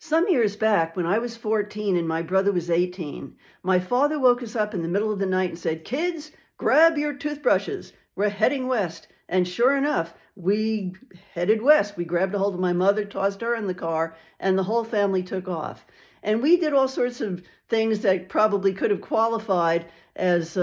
Some years back, when I was 14 and my brother was 18, my father woke us up in the middle of the night and said, "Kids, grab your toothbrushes. We're heading west." And sure enough, we headed west. We grabbed a hold of my mother, tossed her in the car, and the whole family took off. And we did all sorts of things that probably could have qualified as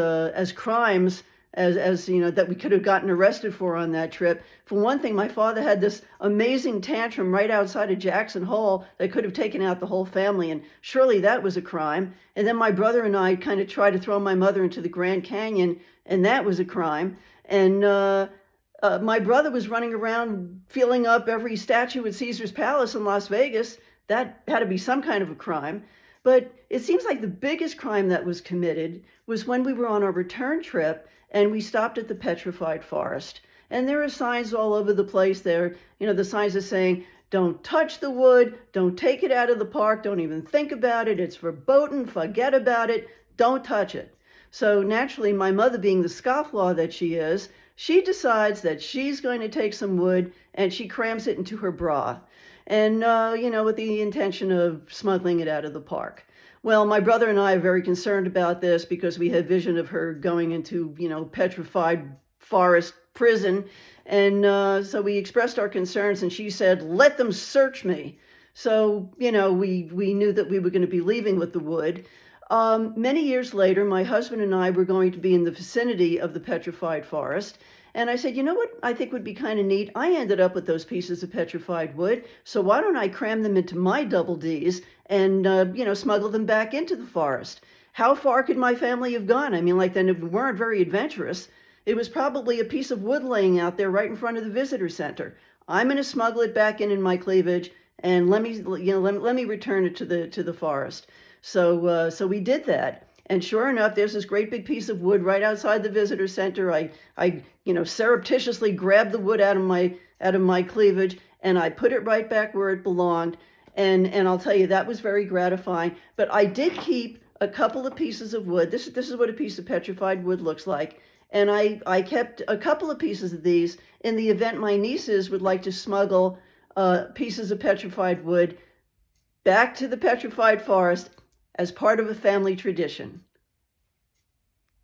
crimes, as you know, that we could have gotten arrested for on that trip. For one thing, my father had this amazing tantrum right outside of Jackson Hole that could have taken out the whole family, and surely that was a crime. And then my brother and I kind of tried to throw my mother into the Grand Canyon, and that was a crime. And my brother was running around filling up every statue at Caesar's Palace in Las Vegas. That had to be some kind of a crime. But it seems like the biggest crime that was committed was when we were on our return trip and we stopped at the Petrified Forest. And there are signs all over the place there. You know, the signs are saying, don't touch the wood, don't take it out of the park, don't even think about it, it's verboten, forget about it, don't touch it. So naturally, my mother, being the scofflaw that she is, she decides that she's going to take some wood and she crams it into her bra. And, with the intention of smuggling it out of the park. Well, my brother and I are very concerned about this because we had vision of her going into, petrified forest prison. And so we expressed our concerns and she said, "Let them search me." So, we knew that we were going to be leaving with the wood. Many years later, my husband and I were going to be in the vicinity of the Petrified Forest. And I said, you know what I think would be kind of neat? I ended up with those pieces of petrified wood, so why don't I cram them into my double Ds and, smuggle them back into the forest? How far could my family have gone? I mean, then we weren't very adventurous. It was probably a piece of wood laying out there right in front of the visitor center. I'm going to smuggle it back in my cleavage, and let me return it to the forest. So we did that. And sure enough, there's this great big piece of wood right outside the visitor center. I surreptitiously grabbed the wood out of my cleavage and I put it right back where it belonged. And I'll tell you, that was very gratifying. But I did keep a couple of pieces of wood. This is what a piece of petrified wood looks like. And I kept a couple of pieces of these in the event my nieces would like to smuggle pieces of petrified wood back to the petrified forest as part of a family tradition.